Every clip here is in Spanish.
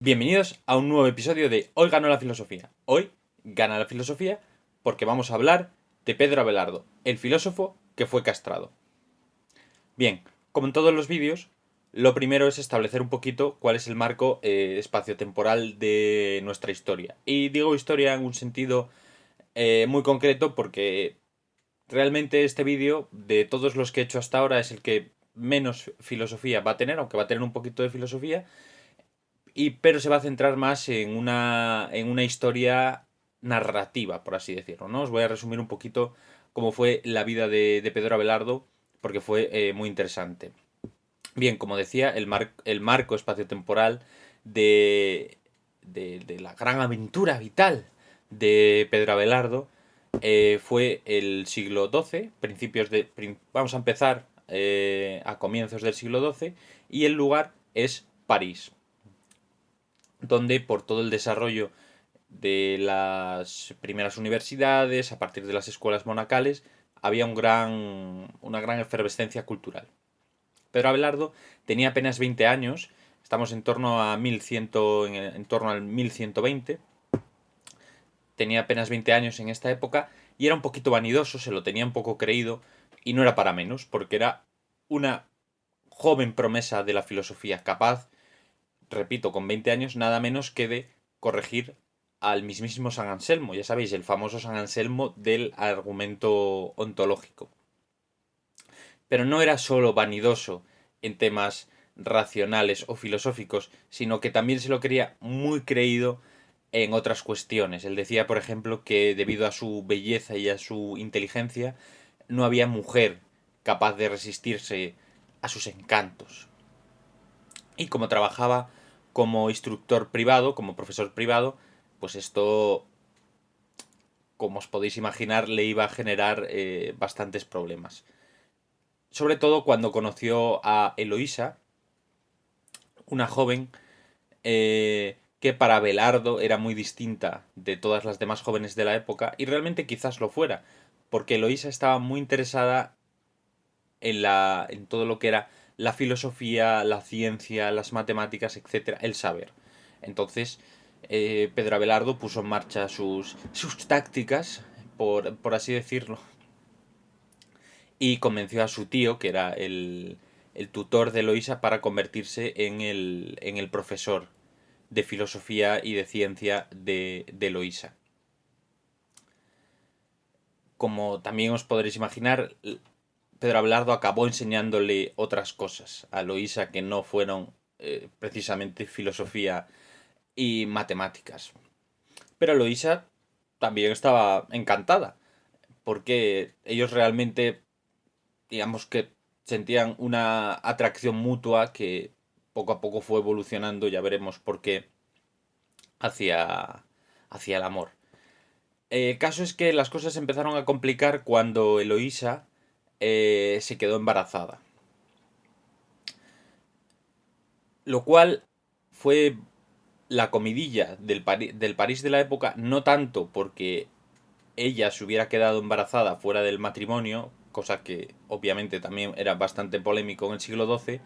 Bienvenidos a un nuevo episodio de Hoy ganó la filosofía. Hoy gana la filosofía porque vamos a hablar de Pedro Abelardo, el filósofo que fue castrado. Bien, como en todos los vídeos, lo primero es establecer un poquito cuál es el marco espaciotemporal de nuestra historia. Y digo historia en un sentido muy concreto porque realmente este vídeo, de todos los que he hecho hasta ahora, es el que menos filosofía va a tener, aunque va a tener un poquito de filosofía, pero se va a centrar más en una historia narrativa, por así decirlo, ¿no? Os voy a resumir un poquito cómo fue la vida de Pedro Abelardo, porque fue muy interesante. Bien, como decía, el marco espaciotemporal de, de la gran aventura vital de Pedro Abelardo fue el siglo XII, vamos a empezar a comienzos del siglo XII, y el lugar es París, donde por todo el desarrollo de las primeras universidades, a partir de las escuelas monacales, había una gran efervescencia cultural. Pedro Abelardo tenía apenas 20 años, estamos en torno a 1100, en torno al 1120, tenía apenas 20 años en esta época y era un poquito vanidoso, se lo tenía un poco creído y no era para menos, porque era una joven promesa de la filosofía, capaz, repito, con 20 años, nada menos que de corregir al mismísimo San Anselmo, ya sabéis, el famoso San Anselmo del argumento ontológico. Pero no era solo vanidoso en temas racionales o filosóficos, sino que también se lo creía muy creído en otras cuestiones. Él decía, por ejemplo, que debido a su belleza y a su inteligencia, no había mujer capaz de resistirse a sus encantos. Y como trabajaba como instructor privado, como profesor privado, pues esto, como os podéis imaginar, le iba a generar bastantes problemas. Sobre todo cuando conoció a Eloísa, una joven que para Abelardo era muy distinta de todas las demás jóvenes de la época, y realmente quizás lo fuera, porque Eloísa estaba muy interesada en todo lo que era la filosofía, la ciencia, las matemáticas, etcétera, el saber. Entonces, Pedro Abelardo puso en marcha sus tácticas, por así decirlo, y convenció a su tío, que era el tutor de Eloísa, para convertirse en el profesor de filosofía y de ciencia de Eloísa. Como también os podréis imaginar, Pedro Abelardo acabó enseñándole otras cosas a Eloísa que no fueron precisamente filosofía y matemáticas. Pero Eloísa también estaba encantada, porque ellos realmente, digamos que sentían una atracción mutua que poco a poco fue evolucionando, ya veremos por qué, hacia el amor. El caso es que las cosas se empezaron a complicar cuando Eloísa se quedó embarazada. Lo cual fue la comidilla del París de la época, no tanto porque ella se hubiera quedado embarazada fuera del matrimonio, cosa que obviamente también era bastante polémico en el siglo XII,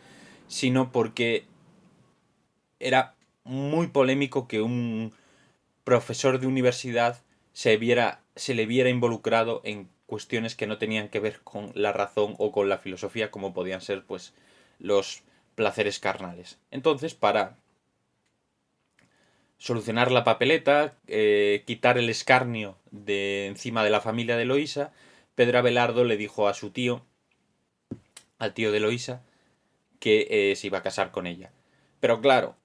sino porque era muy polémico que un profesor de universidad se le viera involucrado en cuestiones que no tenían que ver con la razón o con la filosofía, como podían ser pues los placeres carnales. Entonces, para solucionar la papeleta, quitar el escarnio de encima de la familia de Eloísa, Pedro Abelardo le dijo a su tío, al tío de Eloísa, que se iba a casar con ella. Pero claro,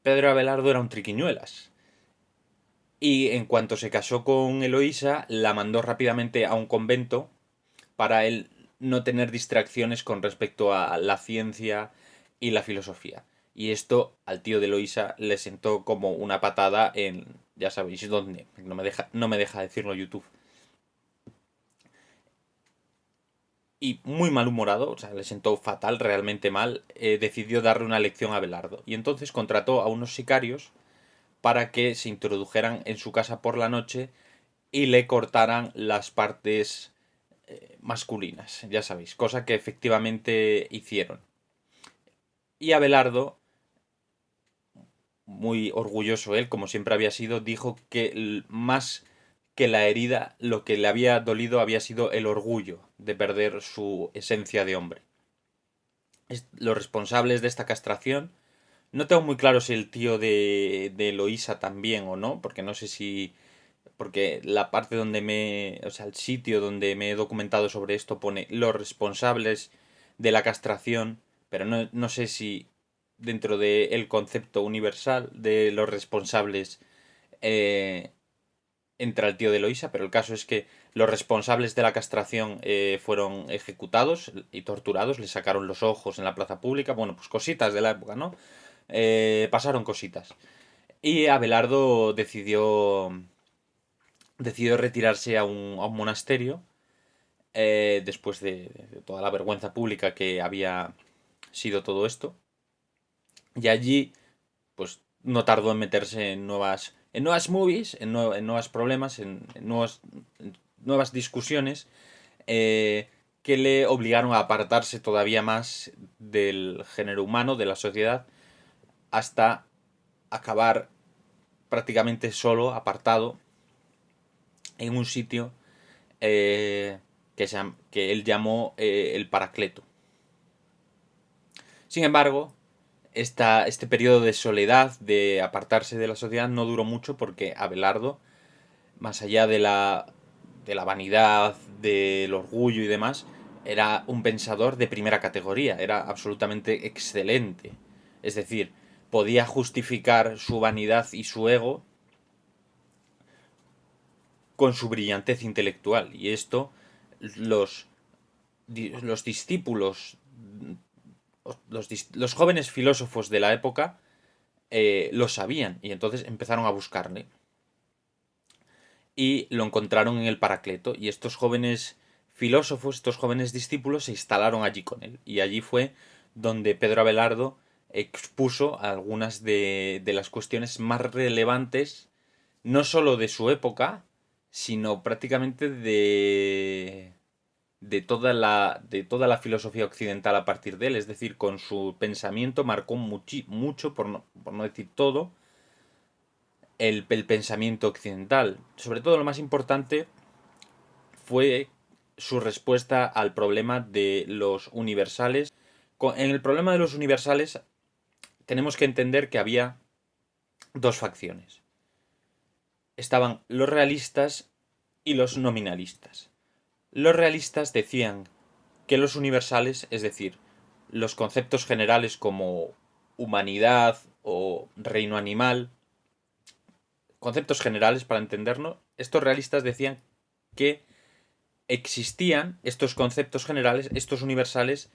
Pedro Abelardo era un triquiñuelas. Y en cuanto se casó con Eloísa, la mandó rápidamente a un convento para él no tener distracciones con respecto a la ciencia y la filosofía. Y esto al tío de Eloísa le sentó como una patada en, ya sabéis dónde, no me deja decirlo YouTube. Y muy malhumorado, o sea, le sentó fatal, realmente mal, decidió darle una lección a Abelardo. Y entonces contrató a unos sicarios para que se introdujeran en su casa por la noche y le cortaran las partes masculinas, ya sabéis, cosa que efectivamente hicieron. Y Abelardo, muy orgulloso él, como siempre había sido, dijo que más que la herida, lo que le había dolido había sido el orgullo de perder su esencia de hombre. Los responsables de esta castración, no tengo muy claro si el tío de Eloísa también o no, porque no sé si... Porque la parte donde o sea, el sitio donde me he documentado sobre esto pone los responsables de la castración, pero no sé si dentro del concepto universal de los responsables eh, entra el tío de Eloísa, pero el caso es que los responsables de la castración fueron ejecutados y torturados, les sacaron los ojos en la plaza pública, bueno, pues cositas de la época, ¿no? Pasaron cositas. Y Abelardo decidió retirarse a un monasterio después de toda la vergüenza pública que había sido todo esto. Y allí, pues no tardó en meterse en nuevas movies, en nuevos problemas, en nuevas discusiones que le obligaron a apartarse todavía más del género humano, de la sociedad, hasta acabar prácticamente solo, apartado, en un sitio que él llamó el Paracleto. Sin embargo, este periodo de soledad, de apartarse de la sociedad, no duró mucho porque Abelardo, más allá de la vanidad, del orgullo y demás, era un pensador de primera categoría, era absolutamente excelente. Es decir, podía justificar su vanidad y su ego con su brillantez intelectual. Y esto los, los discípulos, los jóvenes filósofos de la época lo sabían y entonces empezaron a buscarle. Y lo encontraron en el Paracleto. Y estos jóvenes filósofos, estos jóvenes discípulos se instalaron allí con él. Y allí fue donde Pedro Abelardo expuso algunas de las cuestiones más relevantes, no solo de su época, sino prácticamente de toda la filosofía occidental a partir de él. Es decir, con su pensamiento marcó mucho, por no decir todo, el pensamiento occidental. Sobre todo lo más importante fue su respuesta al problema de los universales. En el problema de los universales tenemos que entender que había dos facciones. Estaban los realistas y los nominalistas. Los realistas decían que los universales, es decir, los conceptos generales como humanidad o reino animal, conceptos generales para entendernos, estos realistas decían que existían estos conceptos generales, estos universales,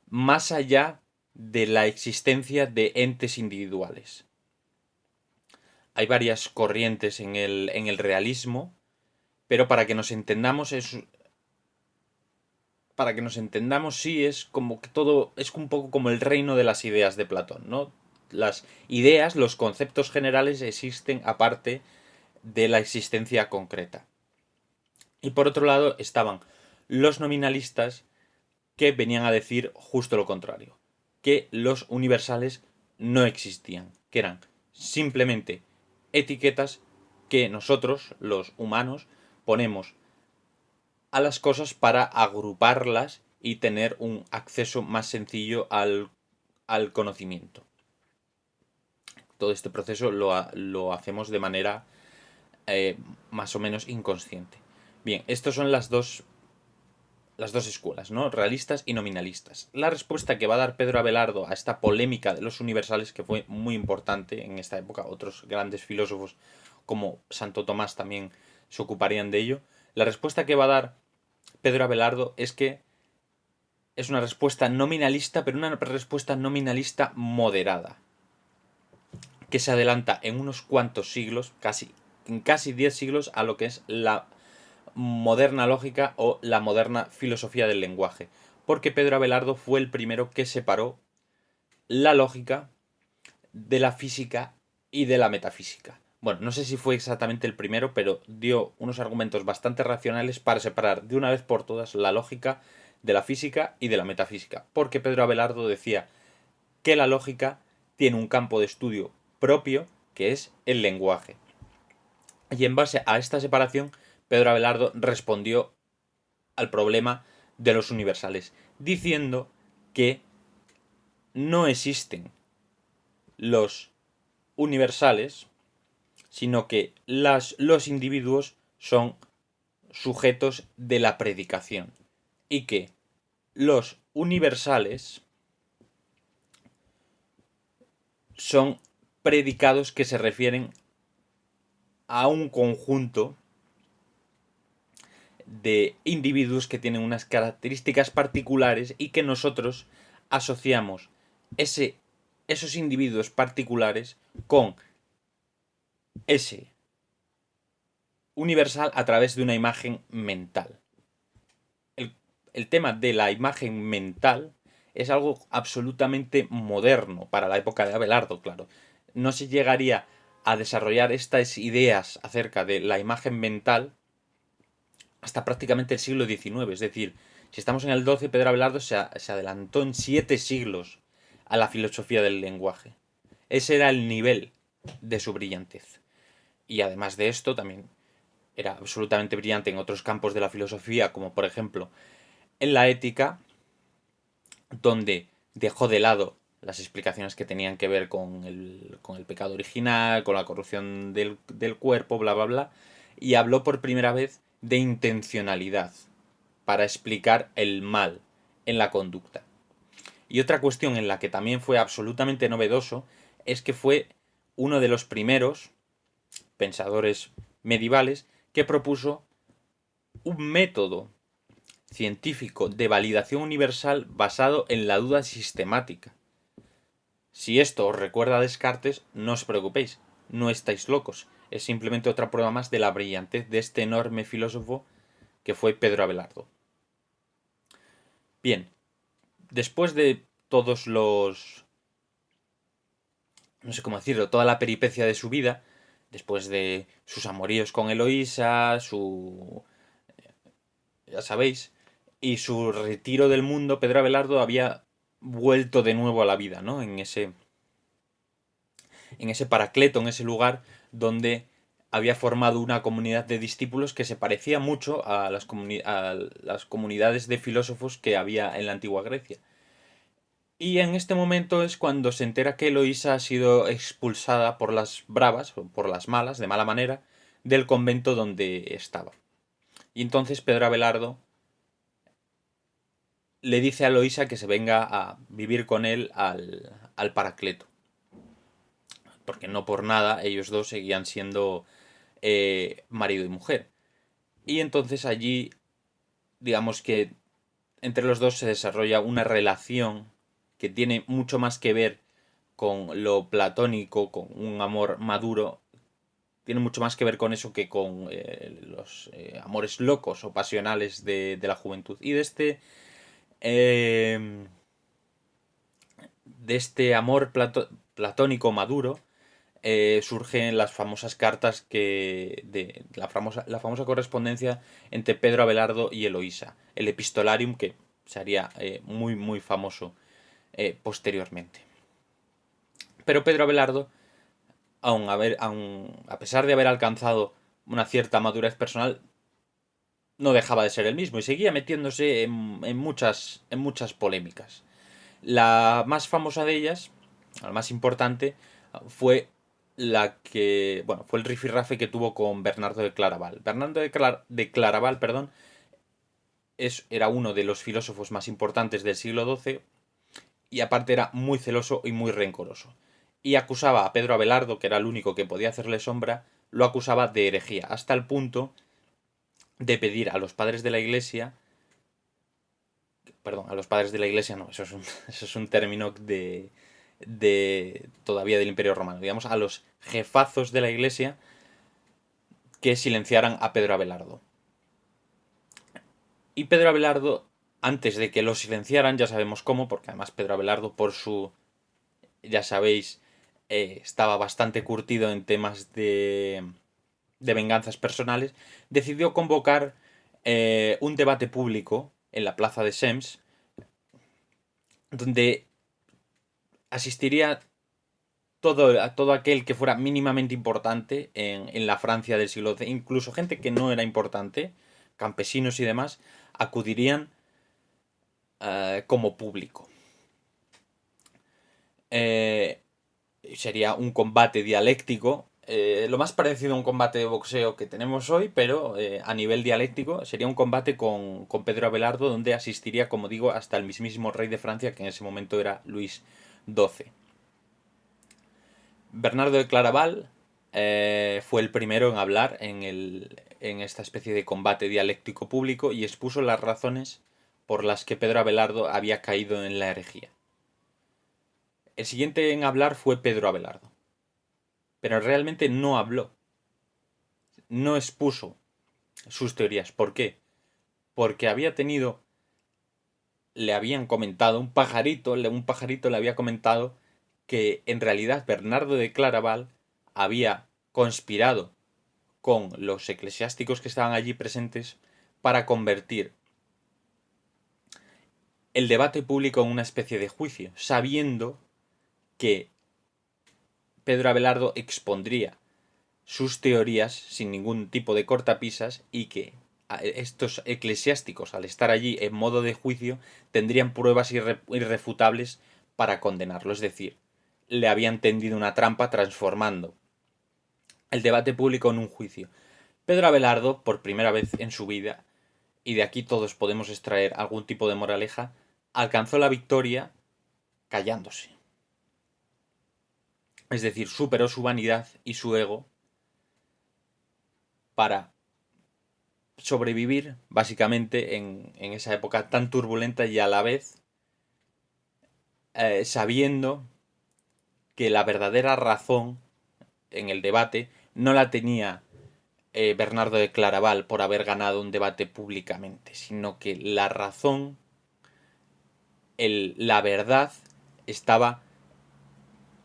más allá de la existencia de entes individuales. Hay varias corrientes en el realismo, pero para que nos entendamos sí es como que todo es un poco como el reino de las ideas de Platón, ¿no? Las ideas, los conceptos generales existen aparte de la existencia concreta. Y por otro lado estaban los nominalistas, que venían a decir justo lo contrario, que los universales no existían, que eran simplemente etiquetas que nosotros, los humanos, ponemos a las cosas para agruparlas y tener un acceso más sencillo al conocimiento. Todo este proceso lo hacemos de manera más o menos inconsciente. Bien, estas son las dos escuelas, ¿no? Realistas y nominalistas. La respuesta que va a dar Pedro Abelardo a esta polémica de los universales, que fue muy importante en esta época, otros grandes filósofos como Santo Tomás también se ocuparían de ello. La respuesta que va a dar Pedro Abelardo es que es una respuesta nominalista, pero una respuesta nominalista moderada, que se adelanta en unos cuantos siglos, en casi 10 siglos, a lo que es la moderna lógica o la moderna filosofía del lenguaje, porque Pedro Abelardo fue el primero que separó la lógica de la física y de la metafísica. Bueno, no sé si fue exactamente el primero, pero dio unos argumentos bastante racionales para separar de una vez por todas la lógica de la física y de la metafísica, porque Pedro Abelardo decía que la lógica tiene un campo de estudio propio que es el lenguaje. Y en base a esta separación, Pedro Abelardo respondió al problema de los universales, diciendo que no existen los universales, sino que los individuos son sujetos de la predicación y que los universales son predicados que se refieren a un conjunto de individuos que tienen unas características particulares y que nosotros asociamos esos individuos particulares con ese universal a través de una imagen mental. El tema de la imagen mental es algo absolutamente moderno para la época de Abelardo, claro. No se llegaría a desarrollar estas ideas acerca de la imagen mental hasta prácticamente el siglo XIX. Es decir, si estamos en el XII, Pedro Abelardo se adelantó en 7 siglos a la filosofía del lenguaje. Ese era el nivel de su brillantez. Y además de esto, también era absolutamente brillante en otros campos de la filosofía, como por ejemplo en la ética, donde dejó de lado las explicaciones que tenían que ver con el pecado original, con la corrupción del cuerpo, bla, bla, bla, y habló por primera vez de intencionalidad para explicar el mal en la conducta. Y otra cuestión en la que también fue absolutamente novedoso es que fue uno de los primeros pensadores medievales que propuso un método científico de validación universal basado en la duda sistemática. Si esto os recuerda a Descartes, no os preocupéis, no estáis locos. Es simplemente otra prueba más de la brillantez de este enorme filósofo que fue Pedro Abelardo. Bien, después de todos los... no sé cómo decirlo, toda la peripecia de su vida, después de sus amoríos con Eloísa, ya sabéis, y su retiro del mundo, Pedro Abelardo había vuelto de nuevo a la vida, ¿no? En ese Paracleto, en ese lugar donde había formado una comunidad de discípulos que se parecía mucho a las comunidades de filósofos que había en la antigua Grecia. Y en este momento es cuando se entera que Eloísa ha sido expulsada por las bravas, o por las malas, de mala manera, del convento donde estaba. Y entonces Pedro Abelardo le dice a Eloísa que se venga a vivir con él al Paracleto. Porque no por nada ellos dos seguían siendo marido y mujer. Y entonces allí, digamos que entre los dos se desarrolla una relación que tiene mucho más que ver con lo platónico, con un amor maduro, tiene mucho más que ver con eso que con los amores locos o pasionales de la juventud. Y de este amor platónico maduro surgen las famosas cartas la famosa correspondencia entre Pedro Abelardo y Eloísa, el epistolarium, que se haría muy muy famoso posteriormente. Pero Pedro Abelardo, a pesar de haber alcanzado una cierta madurez personal, no dejaba de ser el mismo y seguía metiéndose en muchas polémicas. La más famosa de ellas, la más importante, fue fue el rifirrafe que tuvo con Bernardo de Claraval. Bernardo de Claraval, perdón, era uno de los filósofos más importantes del siglo XII y aparte era muy celoso y muy rencoroso. Y acusaba a Pedro Abelardo, que era el único que podía hacerle sombra, lo acusaba de herejía, hasta el punto de pedir a los padres de la Iglesia... Perdón, a los padres de la Iglesia no, eso es un término todavía del Imperio Romano, digamos, a los jefazos de la Iglesia que silenciaran a Pedro Abelardo. Y Pedro Abelardo, antes de que lo silenciaran, ya sabemos cómo, porque además Pedro Abelardo ya sabéis, estaba bastante curtido en temas de venganzas personales, decidió convocar un debate público en la plaza de Sens, donde asistiría todo aquel que fuera mínimamente importante en la Francia del siglo XII, incluso gente que no era importante, campesinos y demás, acudirían como público. Sería un combate dialéctico, lo más parecido a un combate de boxeo que tenemos hoy, pero a nivel dialéctico sería un combate con Pedro Abelardo, donde asistiría, como digo, hasta el mismísimo rey de Francia, que en ese momento era Luis XII. Bernardo de Claraval fue el primero en hablar en esta especie de combate dialéctico público y expuso las razones por las que Pedro Abelardo había caído en la herejía. El siguiente en hablar fue Pedro Abelardo, pero realmente no habló, no expuso sus teorías. ¿Por qué? Porque le habían comentado, un pajarito le había comentado que en realidad Bernardo de Claraval había conspirado con los eclesiásticos que estaban allí presentes para convertir el debate público en una especie de juicio, sabiendo que Pedro Abelardo expondría sus teorías sin ningún tipo de cortapisas y que estos eclesiásticos, al estar allí en modo de juicio, tendrían pruebas irrefutables para condenarlo. Es decir, le habían tendido una trampa transformando el debate público en un juicio. Pedro Abelardo, por primera vez en su vida, y de aquí todos podemos extraer algún tipo de moraleja, alcanzó la victoria callándose. Es decir, superó su vanidad y su ego para sobrevivir, básicamente, en esa época tan turbulenta y a la vez sabiendo que la verdadera razón en el debate no la tenía Bernardo de Claraval por haber ganado un debate públicamente, sino que la razón, la verdad, estaba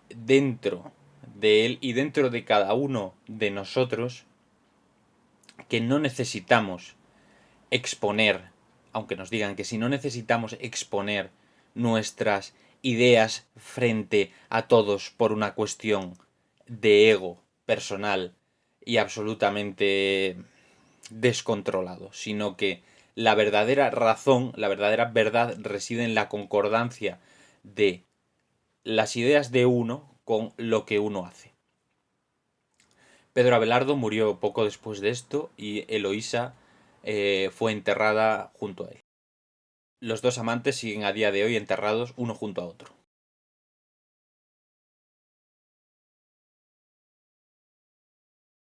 dentro de él y dentro de cada uno de nosotros, que no necesitamos exponer, aunque nos digan que si no necesitamos exponer nuestras ideas frente a todos por una cuestión de ego personal y absolutamente descontrolado, sino que la verdadera razón, la verdadera verdad reside en la concordancia de las ideas de uno con lo que uno hace. Pedro Abelardo murió poco después de esto y Eloísa fue enterrada junto a él. Los dos amantes siguen a día de hoy enterrados uno junto a otro.